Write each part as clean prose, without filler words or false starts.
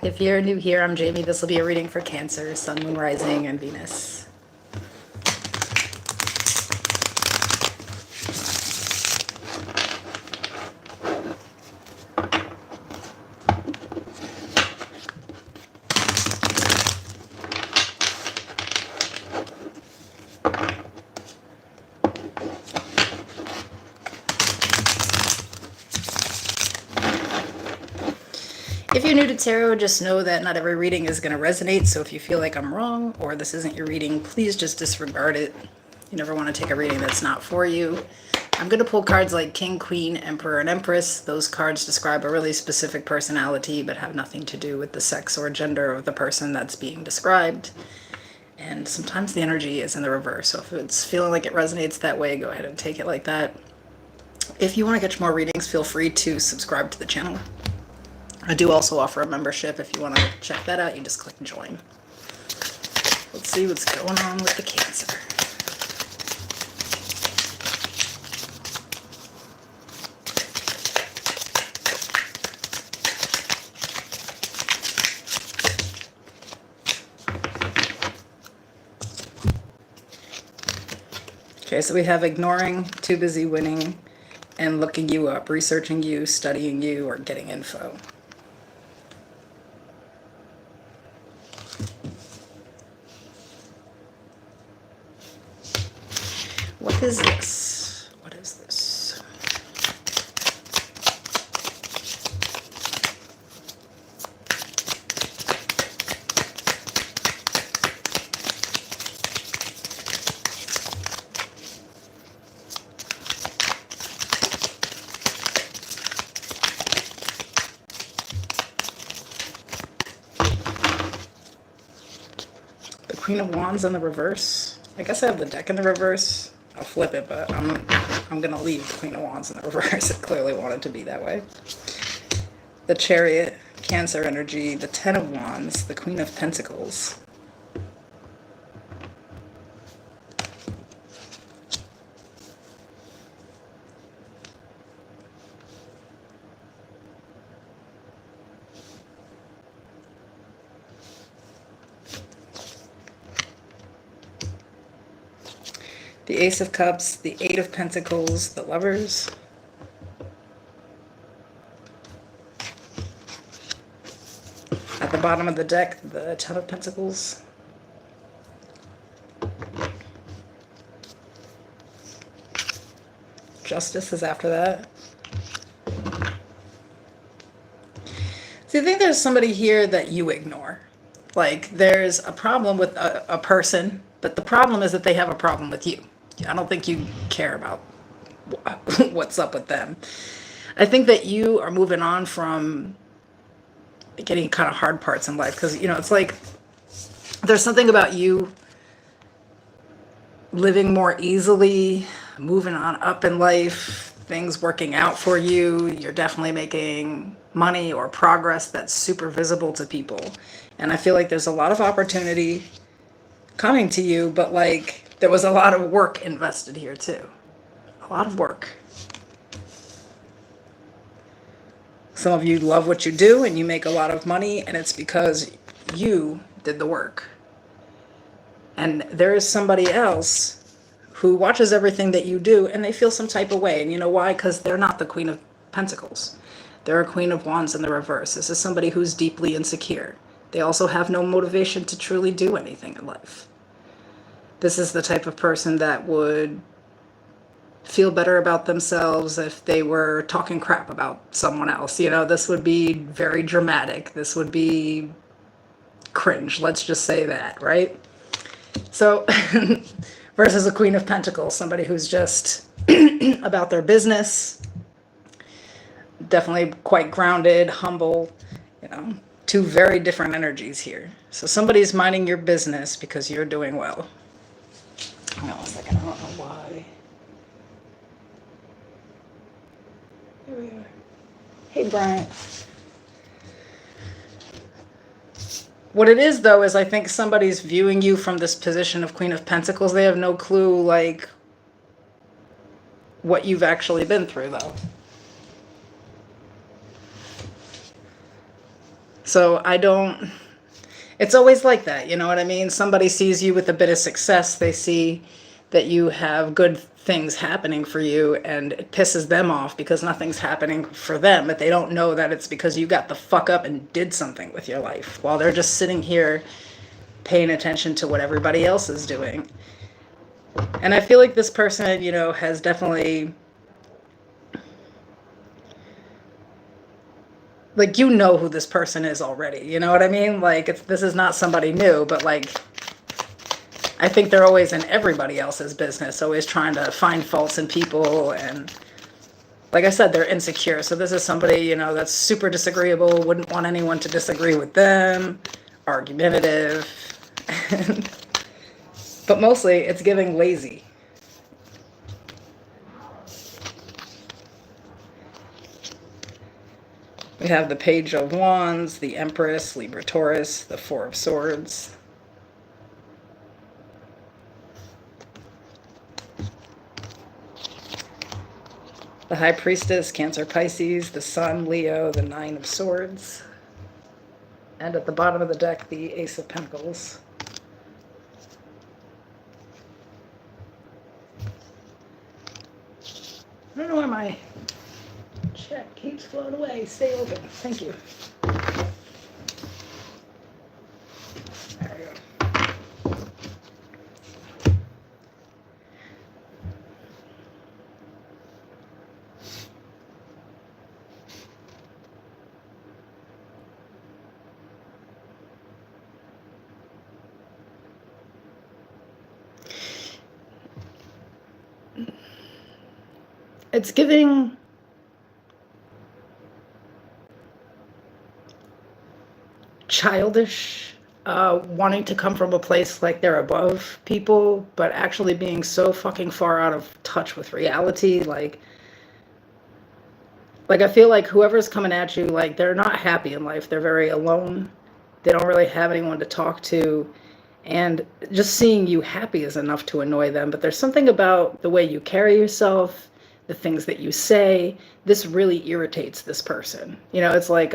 back. If you're new here, I'm Jamie. This will be a reading for Cancer, Sun, Moon, Rising, and Venus. If you're new to tarot, just know that not every reading is going to resonate. So if you feel like I'm wrong or this isn't your reading, please just disregard it. You never want to take a reading that's not for you. I'm going to pull cards like King, Queen, Emperor, and Empress. Those cards describe a really specific personality but have nothing to do with the sex or gender of the person that's being described. And sometimes the energy is in the reverse. So if it's feeling like it resonates that way, go ahead and take it like that. If you want to get more readings, feel free to subscribe to the channel. I do also offer a membership. If you want to check that out, you just click join. Let's see what's going on with the Cancer. Okay, so we have ignoring, too busy winning, and looking you up, researching you, studying you, or getting info. What is this? What is this? The Queen of Wands in the reverse. I guess I have the deck in the reverse. I'll flip it, but I'm gonna leave the Queen of Wands in the reverse. It clearly wanted to be that way. The Chariot, Cancer energy, the Ten of Wands, the Queen of Pentacles. The Ace of Cups, the Eight of Pentacles, the Lovers. At the bottom of the deck, the Ten of Pentacles. Justice is after that. So I think there's somebody here that you ignore. Like there's a problem with a person, but the problem is that they have a problem with you. I don't think you care about what's up with them. I think that you are moving on from getting kind of hard parts in life because, you know, it's like there's something about you living more easily, moving on up in life, things working out for you. You're definitely making money or progress that's super visible to people. And I feel like there's a lot of opportunity coming to you, but like there was a lot of work invested here too. A lot of work. Some of you love what you do and you make a lot of money, and it's because you did the work. And there is somebody else who watches everything that you do and they feel some type of way. And you know why? Because they're not the Queen of Pentacles. They're a Queen of Wands in the reverse. This is somebody who's deeply insecure. They also have no motivation to truly do anything in life. This is the type of person that would feel better about themselves if they were talking crap about someone else. You know, this would be very dramatic. This would be cringe. Let's just say that, right? So, versus a Queen of Pentacles, somebody who's just about their business, definitely quite grounded, humble, you know, two very different energies here. So somebody's minding your business because you're doing well. Hang on a second, I don't know why. Here we are. Hey, Bryant. What it is, though, is I think somebody's viewing you from this position of Queen of Pentacles. They have no clue, like, what you've actually been through, though. So I don't, it's always like that, you know what I mean? Somebody sees you with a bit of success, they see that you have good things happening for you, and it pisses them off because nothing's happening for them, but they don't know that it's because you got the fuck up and did something with your life while they're just sitting here paying attention to what everybody else is doing. And I feel like this person, you know, has definitely, like, you know who this person is already, you know what I mean? Like, this is not somebody new, but like, I think they're always in everybody else's business, always trying to find faults in people. And like I said, they're insecure. So this is somebody, you know, that's super disagreeable, wouldn't want anyone to disagree with them, argumentative. But mostly it's giving lazy. We have the Page of Wands, the Empress, Libra Taurus, the Four of Swords. The High Priestess, Cancer, Pisces, the Sun, Leo, the Nine of Swords. And at the bottom of the deck, the Ace of Pentacles. I don't know why my check keeps floating away. Stay open. Thank you. There we go. It's giving childish, wanting to come from a place like they're above people, but actually being so fucking far out of touch with reality. Like I feel like whoever's coming at you, like, they're not happy in life. They're very alone. They don't really have anyone to talk to. And just seeing you happy is enough to annoy them. But there's something about the way you carry yourself, the things that you say. This really irritates this person. You know, it's like,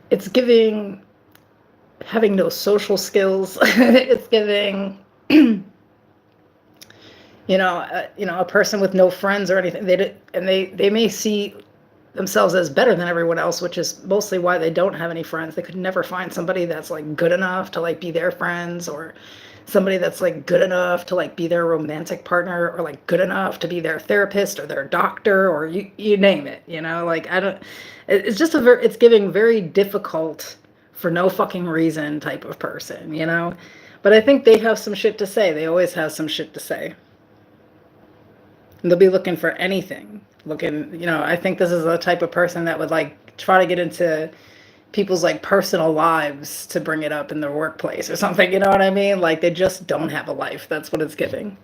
it's giving having no social skills. It's giving, a person with no friends or anything. They may see themselves as better than everyone else, which is mostly why they don't have any friends. They could never find somebody that's like good enough to like be their friends, or somebody that's like good enough to like be their romantic partner, or like good enough to be their therapist or their doctor, or you name it, like, I don't, it's just it's giving very difficult for no fucking reason type of person, but I think they have some shit to say. They always have some shit to say. And they'll be looking for anything. I think this is the type of person that would like try to get into people's like personal lives to bring it up in their workplace or something. You know what I mean? Like, they just don't have a life. That's what it's giving.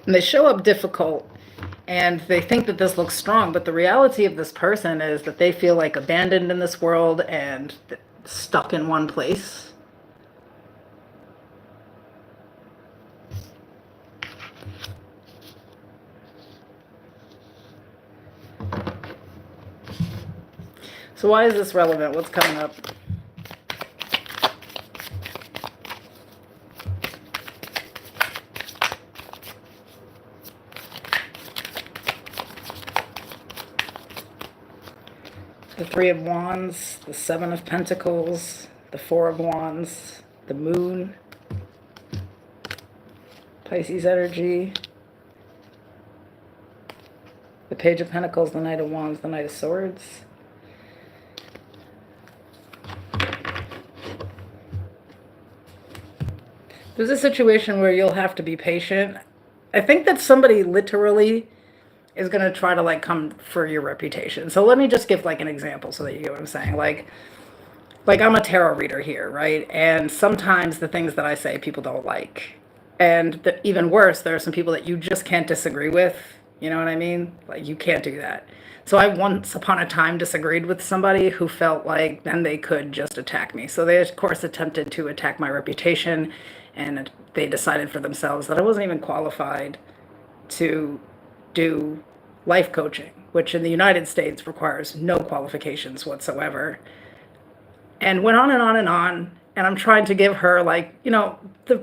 And they show up difficult, and they think that this looks strong, but the reality of this person is that they feel like abandoned in this world and stuck in one place. So why is this relevant? What's coming up? The Three of Wands, the Seven of Pentacles, the Four of Wands, the Moon, Pisces energy, the Page of Pentacles, the Knight of Wands, the Knight of Swords. There's a situation where you'll have to be patient. I think that somebody literally is going to try to like come for your reputation. So let me just give like an example so that you get what I'm saying. Like I'm a tarot reader here, right? And sometimes the things that I say people don't like. And even worse, there are some people that you just can't disagree with. You know what I mean? Like, you can't do that. So I once upon a time disagreed with somebody who felt like then they could just attack me. So they, of course, attempted to attack my reputation, and they decided for themselves that I wasn't even qualified to do life coaching, which in the United States requires no qualifications whatsoever, and went on and on and on. And I'm trying to give her, like,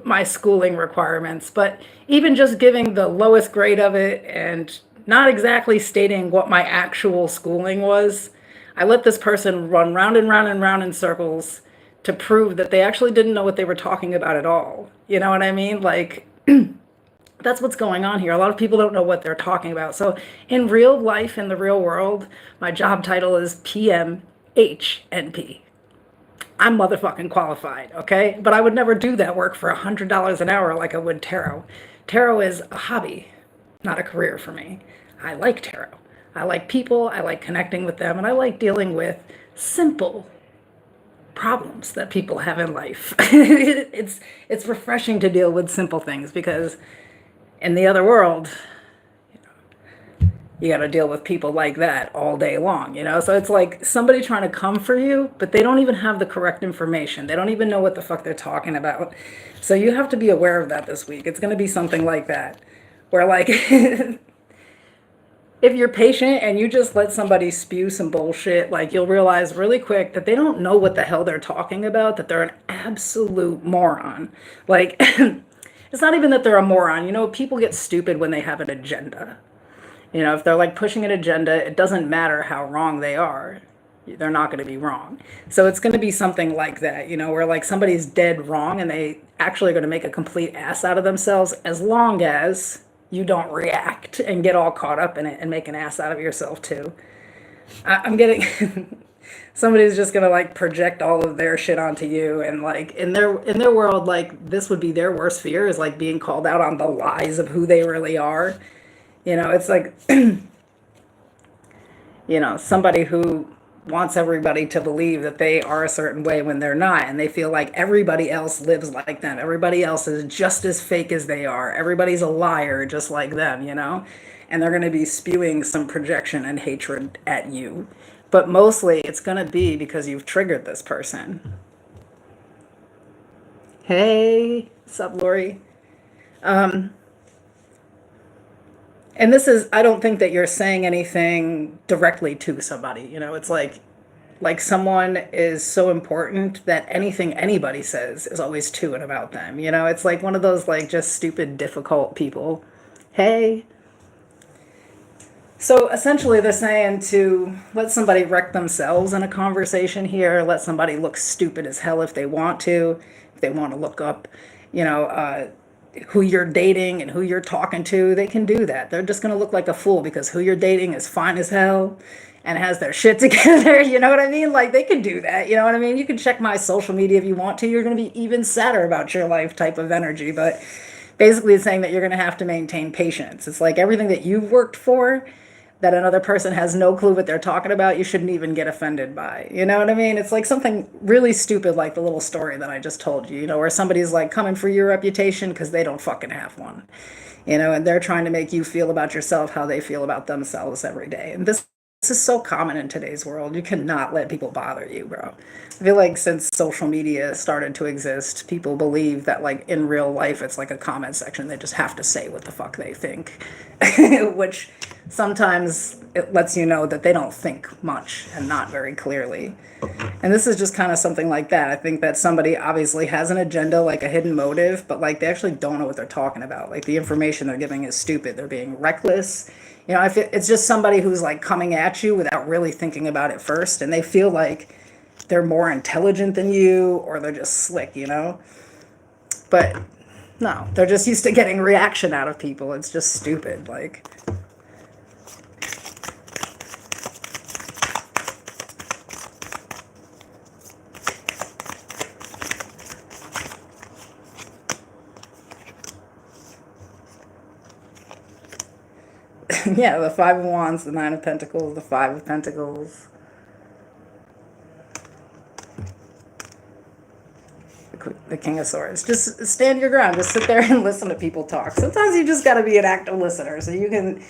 my schooling requirements, but even just giving the lowest grade of it and not exactly stating what my actual schooling was, I let this person run round and round and round in circles to prove that they actually didn't know what they were talking about at all. You know what I mean? Like, that's what's going on here. A lot of people don't know what they're talking about. So in real life, in the real world, my job title is PMHNP. I'm motherfucking qualified, okay? But I would never do that work for $100 an hour like I would tarot. Tarot is a hobby, not a career for me. I like tarot. I like people, I like connecting with them, and I like dealing with simple problems that people have in life. It's refreshing to deal with simple things, because in the other world, you got to deal with people like that all day long. So it's like somebody trying to come for you, but they don't even have the correct information. They don't even know what the fuck they're talking about. So you have to be aware of that this week. It's going to be something like that, where, like, if you're patient and you just let somebody spew some bullshit, like, you'll realize really quick that they don't know what the hell they're talking about, that they're an absolute moron. Like, it's not even that they're a moron. People get stupid when they have an agenda. If they're like pushing an agenda, it doesn't matter how wrong they are. They're not going to be wrong. So it's going to be something like that, where like somebody's dead wrong and they actually are going to make a complete ass out of themselves, as long as you don't react and get all caught up in it and make an ass out of yourself too. I'm getting somebody's just going to like project all of their shit onto you, and like in their world, like, this would be their worst fear, is like being called out on the lies of who they really are. It's like, somebody who wants everybody to believe that they are a certain way when they're not, and they feel like everybody else lives like them. Everybody else is just as fake as they are. Everybody's a liar just like them. And they're going to be spewing some projection and hatred at you. But mostly it's going to be because you've triggered this person. Hey, what's up, Lori? And this is, I don't think that you're saying anything directly to somebody. It's like someone is so important that anything anybody says is always to and about them. It's like one of those, like, just stupid, difficult people. Hey. So essentially they're saying to let somebody wreck themselves in a conversation here, let somebody look stupid as hell if they want to, if they want to look up, you know, who you're dating and who you're talking to. They can do that. They're just going to look like a fool because who you're dating is fine as hell and has their shit together. You know what I mean? Like, they can do that. You know what I mean? You can check my social media if you want to. You're going to be even sadder about your life type of energy. But basically it's saying that you're going to have to maintain patience. It's like everything that you've worked for, that another person has no clue what they're talking about, you shouldn't even get offended by. You know what I mean? It's like something really stupid, like the little story that I just told you, where somebody's like coming for your reputation because they don't fucking have one. And they're trying to make you feel about yourself how they feel about themselves every day. And this is so common in today's world. You cannot let people bother you, bro. I feel like since social media started to exist, people believe that, like, in real life, it's like a comment section. They just have to say what the fuck they think, which sometimes it lets you know that they don't think much and not very clearly. And this is just kind of something like that. I think that somebody obviously has an agenda, like a hidden motive, but like they actually don't know what they're talking about. Like, the information they're giving is stupid. They're being reckless. I feel it's just somebody who's like coming at you without really thinking about it first, and they feel like they're more intelligent than you, or they're just slick. But no, they're just used to getting reaction out of people. It's just stupid. Like, yeah, the Five of Wands, the Nine of Pentacles, the Five of Pentacles, the the King of Swords. Just stand your ground. Just sit there and listen to people talk. Sometimes you just got to be an active listener so you can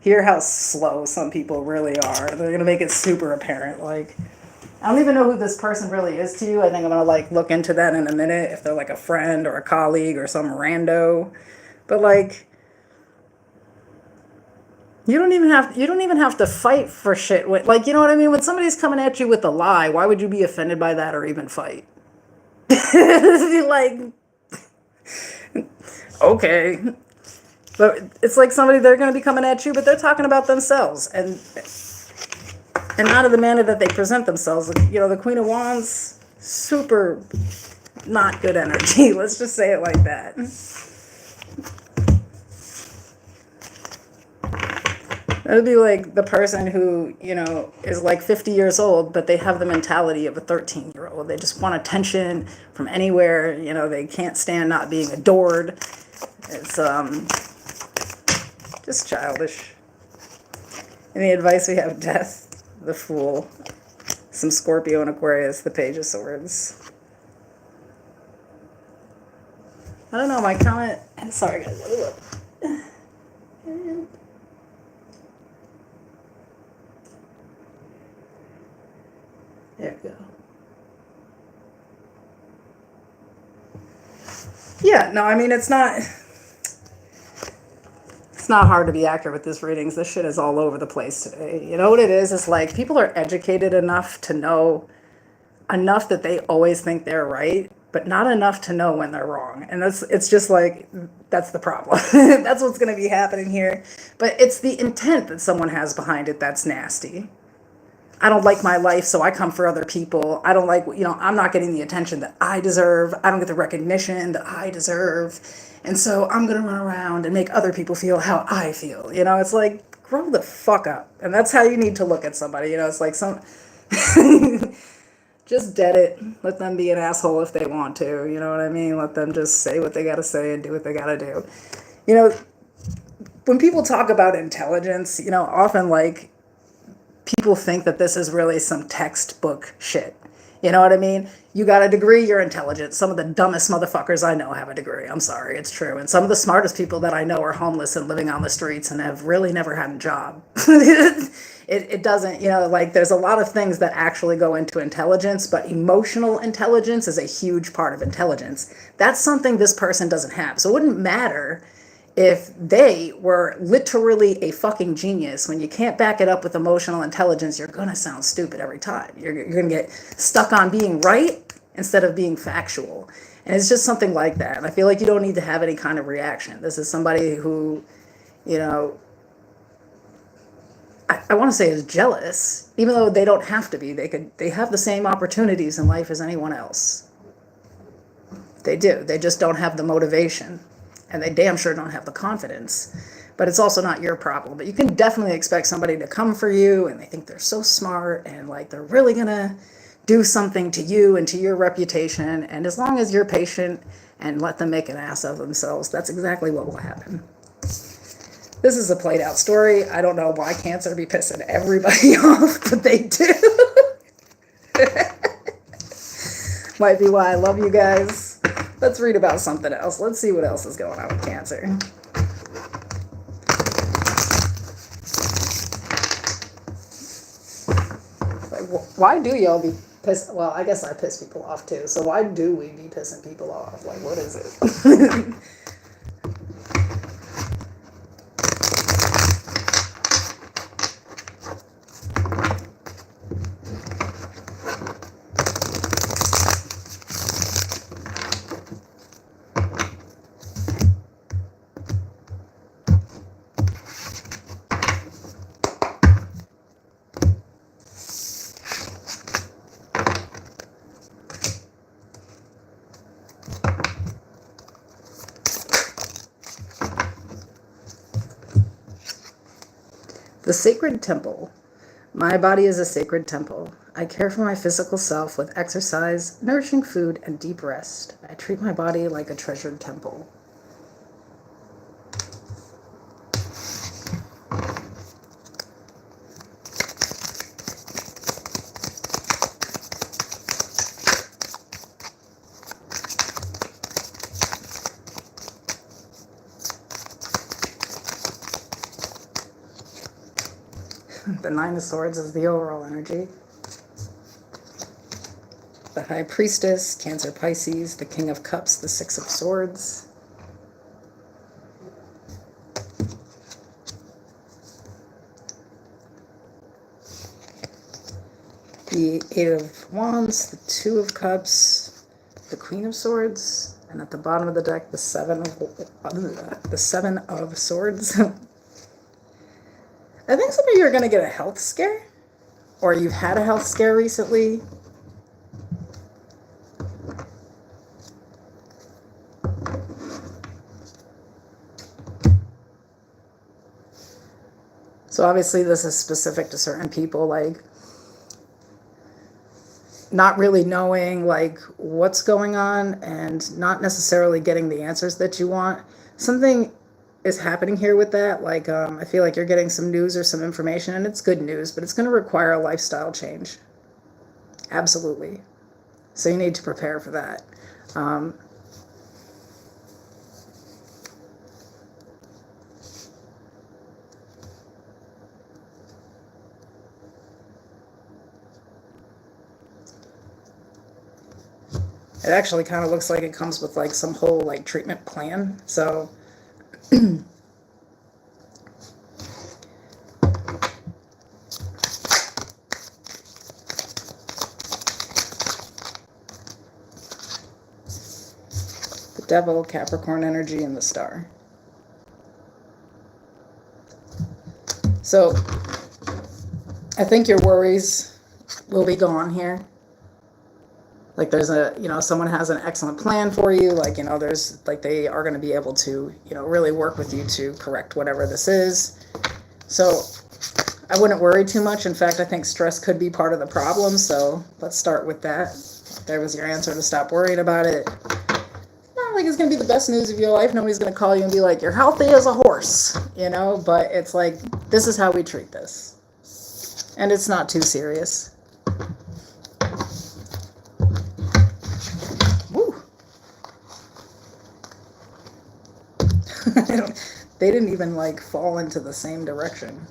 hear how slow some people really are. They're gonna make it super apparent. Like, I don't even know who this person really is to you. I think I'm gonna like look into that in a minute if they're like a friend or a colleague or some rando. But like, you don't even have to fight for shit. Like, you know what I mean? When somebody's coming at you with a lie, why would you be offended by that or even fight? Like, okay. But it's like somebody, they're going to be coming at you, but they're talking about themselves and not in the manner that they present themselves. You know, the Queen of Wands, super not good energy. Let's just say it like that. It would be like the person who, you know, is like 50 years old, but they have the mentality of a 13-year-old. They just want attention from anywhere. You know, they can't stand not being adored. It's just childish. In the advice we have Death, the Fool, some Scorpio and Aquarius, the Page of Swords. I don't know, my comment, sorry guys, let me look. There we go. Yeah, no, I mean, it's not hard to be accurate with this readings. This shit is all over the place today. You know what it is? It's like people are educated enough to know enough that they always think they're right, but not enough to know when they're wrong. And it's just like, that's the problem. That's what's going to be happening here. But it's the intent that someone has behind it that's nasty. I don't like my life, so I come for other people. I don't like, you know, I'm not getting the attention that I deserve. I don't get the recognition that I deserve. And so I'm going to run around and make other people feel how I feel. You know, it's like, grow the fuck up. And that's how you need to look at somebody. You know, it's like just dead it. Let them be an asshole if they want to. You know what I mean? Let them just say what they got to say and do what they got to do. You know, when people talk about intelligence, you know, often like, people think that this is really some textbook shit. You know what I mean? You got a degree, you're intelligent. Some of the dumbest motherfuckers I know have a degree. I'm sorry, it's true. And some of the smartest people that I know are homeless and living on the streets and have really never had a job. It doesn't, you know, like there's a lot of things that actually go into intelligence, but emotional intelligence is a huge part of intelligence. That's something this person doesn't have. So it wouldn't matter if they were literally a fucking genius. When you can't back it up with emotional intelligence, you're going to sound stupid every time. You're going to get stuck on being right instead of being factual. And it's just something like that. And I feel like you don't need to have any kind of reaction. This is somebody who, you know, I want to say is jealous, even though they don't have to be. They have the same opportunities in life as anyone else. They do. They just don't have the motivation. And they damn sure don't have the confidence. But it's also not your problem. But you can definitely expect somebody to come for you and they think they're so smart and like they're really going to do something to you and to your reputation. And as long as you're patient and let them make an ass of themselves, that's exactly what will happen. This is a played out story. I don't know why Cancer be pissing everybody off, but they do. Might be why I love you guys. Let's read about something else. Let's see what else is going on with Cancer. Like, why do y'all be pissed? Well, I guess I piss people off too. So why do we be pissing people off? Like, what is it? The sacred temple. My body is a sacred temple. I care for my physical self with exercise, nourishing food, and deep rest. I treat my body like a treasured temple. The Nine of Swords is the overall energy. The High Priestess, Cancer, Pisces, the King of Cups, the Six of Swords. The Eight of Wands, the Two of Cups, the Queen of Swords, and at the bottom of the deck, the Seven of Swords. I think some of you are going to get a health scare, or you've had a health scare recently. So obviously this is specific to certain people, like not really knowing like what's going on and not necessarily getting the answers that you want. Something is happening here with that. Like I feel like you're getting some news or some information, and it's good news, but it's going to require a lifestyle change. Absolutely. So you need to prepare for that. It actually kind of looks like it comes with like some whole like treatment plan. So the Devil, Capricorn energy, and the Star. So I think your worries will be gone here. Like there's a, someone has an excellent plan for you. Like, there's like, they are going to be able to, really work with you to correct whatever this is. So I wouldn't worry too much. In fact, I think stress could be part of the problem. So let's start with that. There was your answer to stop worrying about it. Not like it's going to be the best news of your life. Nobody's going to call you and be like, you're healthy as a horse, but it's like, this is how we treat this. And it's not too serious. They didn't even like fall into the same direction.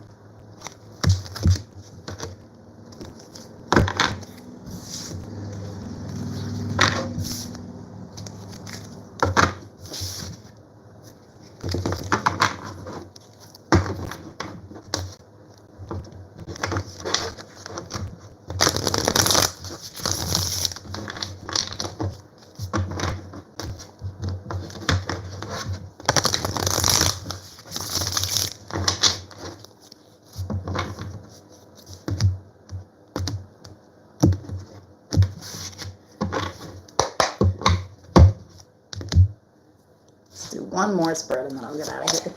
Do one more spread and then I'll get out of here.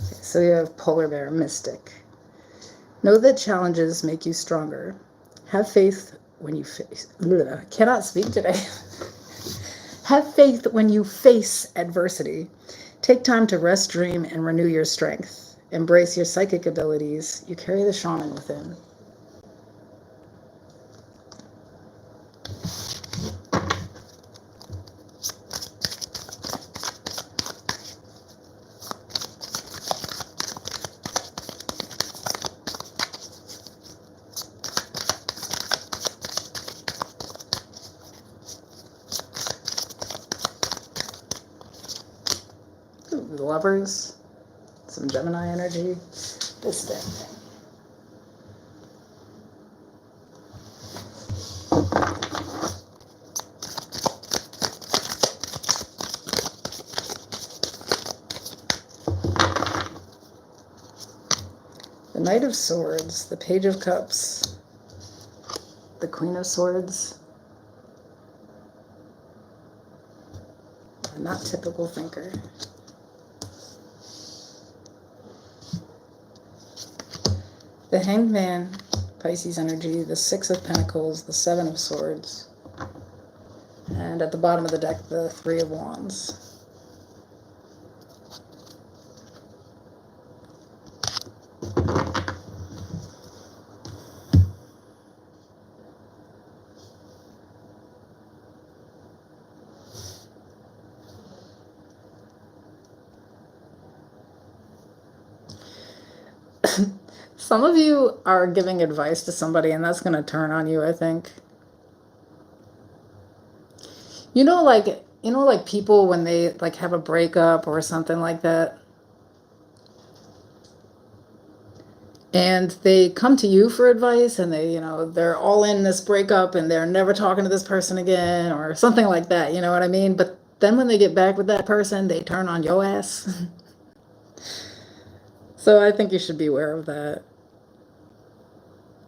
Okay, so you have Polar Bear, Mystic. Know that challenges make you stronger. Have faith when you face... Cannot speak today. Have faith when you face adversity. Take time to rest, dream, and renew your strength. Embrace your psychic abilities. You carry the shaman within. Ooh, the Lovers. Some Gemini energy. This thing. The Knight of Swords, the Page of Cups, the Queen of Swords. A not typical thinker. The Hanged Man, Pisces energy, the Six of Pentacles, the Seven of Swords, and at the bottom of the deck, the Three of Wands. Some of you are giving advice to somebody and that's going to turn on you, I think. Like people when they like have a breakup or something like that, and they come to you for advice and they're all in this breakup and they're never talking to this person again or something like that, you know what I mean? But then when they get back with that person, they turn on your ass. So I think you should be aware of that.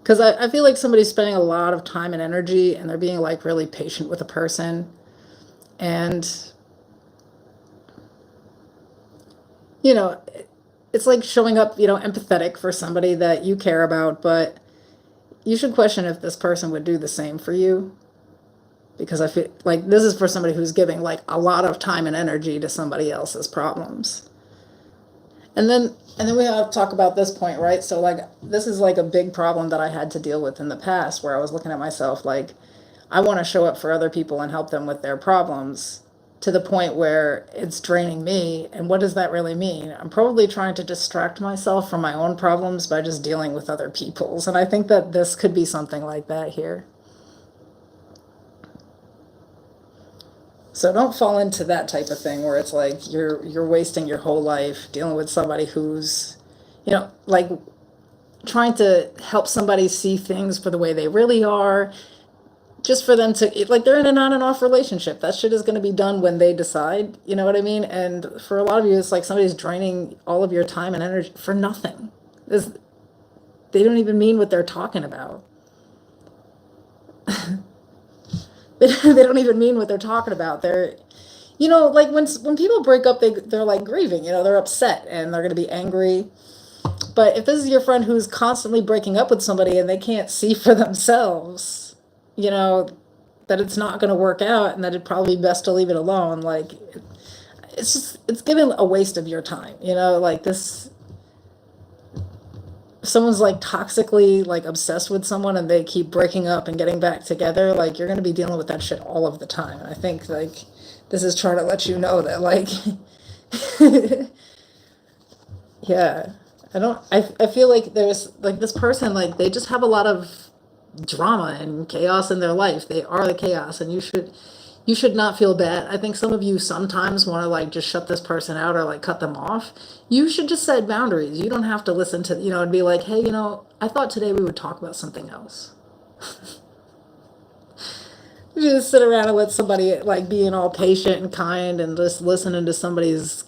Because I feel like somebody's spending a lot of time and energy and they're being like really patient with a person. And, you know, it's like showing up, empathetic for somebody that you care about, but you should question if this person would do the same for you. Because I feel like this is for somebody who's giving like a lot of time and energy to somebody else's problems. And then we have to talk about this point, right? So like this is like a big problem that I had to deal with in the past where I was looking at myself like I want to show up for other people and help them with their problems to the point where it's draining me. And what does that really mean? I'm probably trying to distract myself from my own problems by just dealing with other people's. And I think that this could be something like that here. So don't fall into that type of thing where it's like you're wasting your whole life dealing with somebody who's, like trying to help somebody see things for the way they really are, just for them to like they're in an on and off relationship. That shit is going to be done when they decide, you know what I mean? And for a lot of you, it's like somebody's draining all of your time and energy for nothing. They don't even mean what they're talking about. They don't even mean what they're talking about. They're, like when people break up, they're like grieving. They're upset and they're going to be angry. But if this is your friend who's constantly breaking up with somebody and they can't see for themselves, that it's not going to work out and that it'd probably be best to leave it alone, like it's giving a waste of your time. Like this, if someone's like toxically like obsessed with someone and they keep breaking up and getting back together, like you're going to be dealing with that shit all of the time. And I think like this is trying to let you know that like yeah, I feel like there's like this person, like they just have a lot of drama and chaos in their life. They are the chaos, and you should not feel bad. I think some of you sometimes want to like just shut this person out or like cut them off. You should just set boundaries. You don't have to listen to, and be like, hey, I thought today we would talk about something else. You just sit around and let somebody like being all patient and kind and just listening to somebody's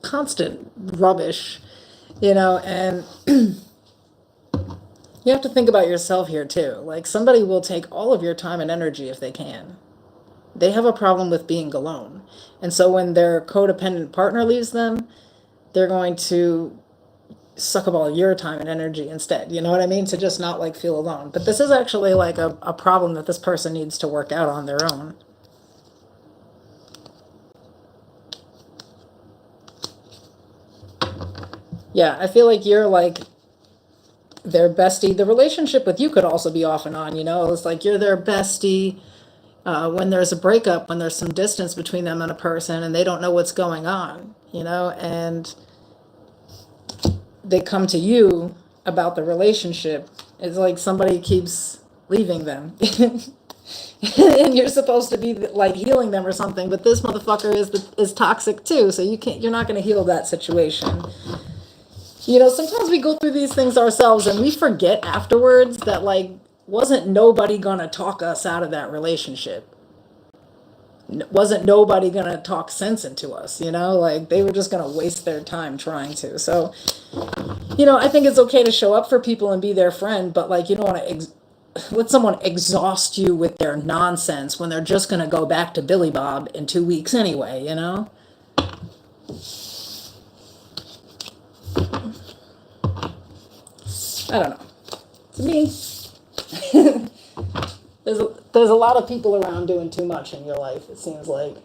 constant rubbish, and you have to think about yourself here too. Like somebody will take all of your time and energy if they can. They have a problem with being alone. And so when their codependent partner leaves them, they're going to suck up all your time and energy instead. You know what I mean? To just not like feel alone. But this is actually like a problem that this person needs to work out on their own. Yeah, I feel like you're like their bestie. The relationship with you could also be off and on, It's like you're their bestie. When there's a breakup, when there's some distance between them and a person and they don't know what's going on, and they come to you about the relationship. It's like somebody keeps leaving them. And you're supposed to be like healing them or something, but this motherfucker is toxic too, so you're not going to heal that situation. Sometimes we go through these things ourselves and we forget afterwards that like wasn't nobody going to talk us out of that relationship. Wasn't nobody going to talk sense into us, like they were just going to waste their time trying to. So, I think it's okay to show up for people and be their friend, but like you don't want to let someone exhaust you with their nonsense when they're just going to go back to Billy Bob in 2 weeks anyway, I don't know. To me, there's a lot of people around doing too much in your life, it seems like.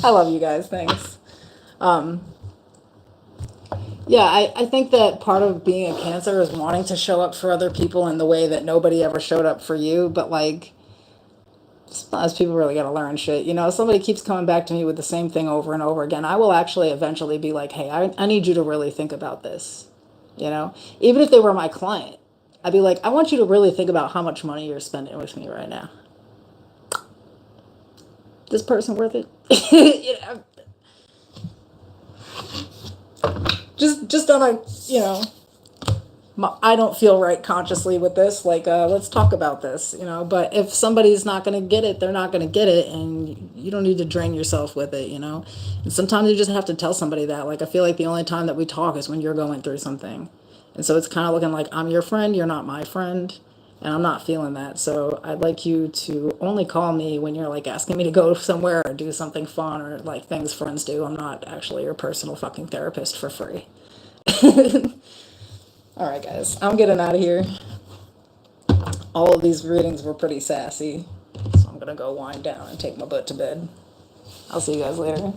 I love you guys. Thanks. Um, yeah, I think that part of being a Cancer is wanting to show up for other people in the way that nobody ever showed up for you. But like, Sometimes people really gotta learn shit. You know, if somebody keeps coming back to me with the same thing over and over again, I will actually eventually be like, hey, I need you to really think about this. You know, even if they were my client, I'd be like, I want you to really think about how much money you're spending with me right now. This person worth it? You know, just on a, you know, I don't feel right consciously with this. Like, let's talk about this, you know. But if somebody's not going to get it, they're not going to get it, and you don't need to drain yourself with it, you know. And sometimes you just have to tell somebody that. Like, I feel like the only time that we talk is when you're going through something, and so it's kind of looking like I'm your friend, you're not my friend, and I'm not feeling that. So I'd like you to only call me when you're like asking me to go somewhere or do something fun or like things friends do. I'm not actually your personal fucking therapist for free. All right, guys, I'm getting out of here. All of these readings were pretty sassy, so I'm gonna go wind down and take my butt to bed. I'll see you guys later.